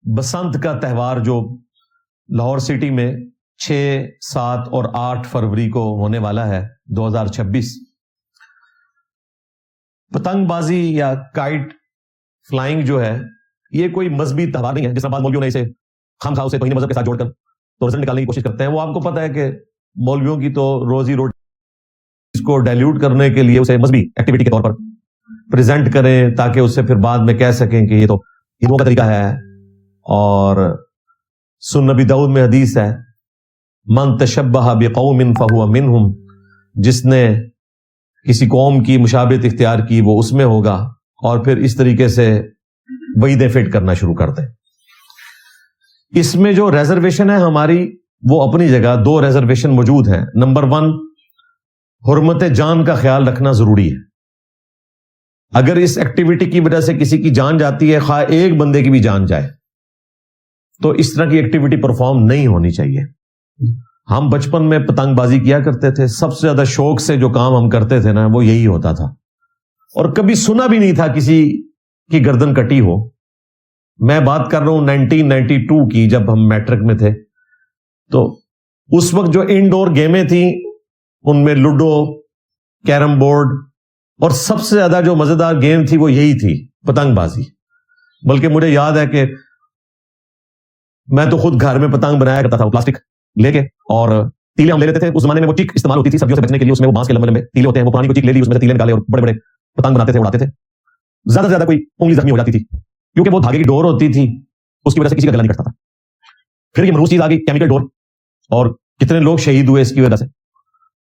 بسنت کا تہوار جو لاہور سٹی میں 6, 7 اور 8 فروری کو ہونے والا ہے 2026. پتنگ بازی یا کائٹ فلائنگ جو ہے یہ کوئی مذہبی تہوار نہیں ہے، جس طرح بعض مولویوں نے اسے خام خواہ اسے توہین مذہب کے ساتھ جوڑ کر تو رزلٹ نکالنے کی کوشش کرتے ہیں. وہ آپ کو پتہ ہے کہ مولویوں کی تو روزی روٹی، اس کو ڈائلیوٹ کرنے کے لیے اسے مذہبی ایکٹیویٹی کے طور پر پریزنٹ کریں تاکہ اس سے پھر بعد میں کہہ سکیں کہ یہ تو ہندوؤں کا طریقہ ہے. اور سنن نبی داؤد میں حدیث ہے، من تشبہ بقوم فہو منہم، جس نے کسی قوم کی مشابہت اختیار کی وہ اس میں ہوگا. اور پھر اس طریقے سے وعیدیں فٹ کرنا شروع کرتے ہیں. اس میں جو ریزرویشن ہے ہماری، وہ اپنی جگہ 2 ریزرویشن موجود ہیں. نمبر 1، حرمت جان کا خیال رکھنا ضروری ہے. اگر اس ایکٹیویٹی کی وجہ سے کسی کی جان جاتی ہے، خواہ ایک بندے کی بھی جان جائے، تو اس طرح کی ایکٹیویٹی پرفارم نہیں ہونی چاہیے. ہم بچپن میں پتنگ بازی کیا کرتے تھے، سب سے زیادہ شوق سے جو کام ہم کرتے تھے نا وہ یہی ہوتا تھا، اور کبھی سنا بھی نہیں تھا کسی کی گردن کٹی ہو. میں بات کر رہا ہوں 1992 کی، جب ہم میٹرک میں تھے. تو اس وقت جو انڈور گیمیں تھیں ان میں لوڈو، کیرم بورڈ، اور سب سے زیادہ جو مزیدار گیم تھی وہ یہی تھی، پتنگ بازی. بلکہ مجھے یاد ہے کہ میں تو خود گھر میں پتنگ بنایا کرتا تھا، پلاسٹک لے کے، اور تیلے ہم لے لیتے تھے. اس زمانے میں وہ چیک استعمال ہوتی تھی سبزیوں سے بچنے کے لیے، اس میں وہ بانس کے لمبے لمبے تیلے ہوتے ہیں، وہ پرانی کو چیک لے لی، اس میں سے تیلے نکالے اور بڑے بڑے پتنگ بناتے تھے، اڑاتے تھے. زیادہ سے زیادہ کوئی انگلی زخمی ہو جاتی تھی کیونکہ وہ دھاگے کی ڈور ہوتی تھی، اس کی وجہ سے کسی کا گلا نہیں کٹتا تھا. پھر یہ منحوس چیز آ گئی، کیمیکل ڈور، اور کتنے لوگ شہید ہوئے اس کی وجہ سے.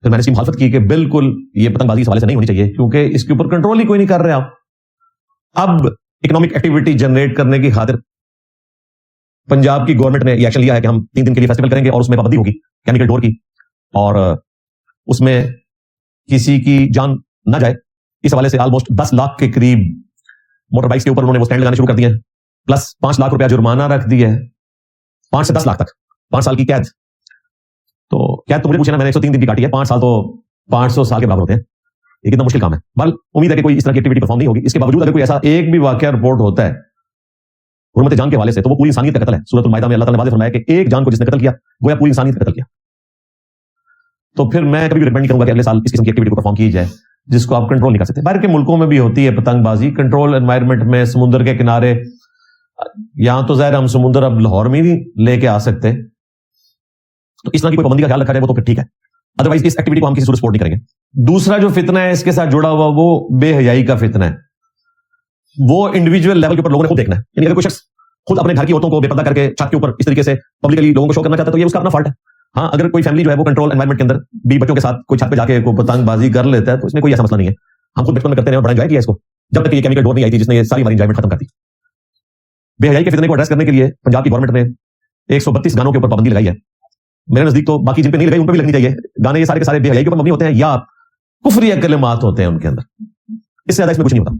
پھر میں نے اس کی مخالفت کی کہ بالکل یہ پتنگ بازی اس حوالے سے نہیں ہونی چاہیے، کیونکہ اس کے اوپر کنٹرول ہی کوئی نہیں کر رہے. آپ اب اکنامک ایکٹیویٹی جنریٹ کرنے کی خاطر پنجاب کی گورنمنٹ نے یہ ایکشن لیا ہے کہ ہم 3 دن کے لیے فیسٹیول کریں گے اور اس میں پابندی ہوگی کیمیکل ڈور کی، اور اس میں کسی کی جان نہ جائے. اس حوالے سے آلموسٹ 10 لاکھ کے قریب موٹر بائکس کے اوپر انہوں نے وہ سٹینڈ لگانے شروع کر دیے ہیں، پلس 5 لاکھ روپیہ جرمانہ رکھ دی ہے، 5 سے 10 لاکھ تک، 5 سال کی قید. تو قید تو مجھے پوچھنا، میں نے 103 دن کی کاٹی ہے، 5 سال تو 500 سال کے برابر ہوتے ہیں. یہ کتنا مشکل کام ہے. بل امید ہے کہ کوئی اس طرح کی ایکٹیویٹی پرفارم نہیں ہوگی. اس کے باوجود اگر کوئی ایسا ایک بھی واقعہ رپورٹ ہوتا ہے حرمت جان کے حوالے سے، تو وہ پوری انسانیت کا قتل ہے. سورۃ المائدہ میں اللہ تعالیٰ نے واضح فرمایا کہ ایک جان کو جس نے قتل کیا گویا پوری انسانیت کا قتل کیا. تو پھر میں کبھی بھی ریکمینڈ کروں گا کہ اگلے سال اس قسم کی ایکٹیویٹی کو پرفارم کی جائے جس کو آپ کنٹرول نہیں کر سکتے. باہر کے ملکوں میں بھی ہوتی ہے پتنگ بازی، کنٹرول انوائرمنٹ میں، سمندر کے کنارے. یہاں تو ظاہر ہم سمندر اب لاہور میں بھی لے کے آ سکتے، تو اس طرح کی کوئی پابندی کا خیال رکھا جائے وہ تو پھر ٹھیک ہے. ادروائز اس ایکٹیویٹی کو ہم کسی صورت سپورٹ نہیں کریں گے. دوسرا جو فتنہ ہے اس کے ساتھ جڑا ہوا وہ بے حیائی کا فتنہ ہے. وہ انڈیویجول لیول کے اوپر لوگوں نے خود دیکھنا ہے. یعنی اگر کوئی شخص خود اپنے گھر کی عورتوں کو بے پردہ کر کے چھت کے اوپر اس طریقے سے پبلکلی لوگوں کو شو کرنا چاہتا ہے تو یہ اس کا اپنا فالٹ ہے. ہاں، اگر کوئی فیملی جو ہے وہ کنٹرول انوائرمنٹ کے اندر بھی بچوں کے ساتھ کوئی چھت پہ جا کے کوئی پتنگ بازی کر لیتا ہے تو اس میں کوئی ایسا مسئلہ نہیں ہے. ہم خود بچپن میں کرتے ہیں اور بڑا انجوائے کیا اس کو، جب تک کہ یہ کیمیکل ڈور نہیں آئی تھی جس نے یہ ساری ہماری انجوائمنٹ ختم کر دی. بے حیائی کے فتنے کو ایڈریس کرنے کے لیے پنجاب کی گورنمنٹ نے 132 گانوں کے اوپر پابندی لگائی ہے. میرے نزدیک تو باقی جن پہ نہیں لگائی ان پہ بھی لگنی چاہیے. گانے یہ سارے کے سارے بے حیائی کے اوپر مبنی ہوتے ہیں یا کفری کلمات ہوتے ہیں ان کے اندر، اس سے زیادہ اس میں کچھ نہیں ہوتا.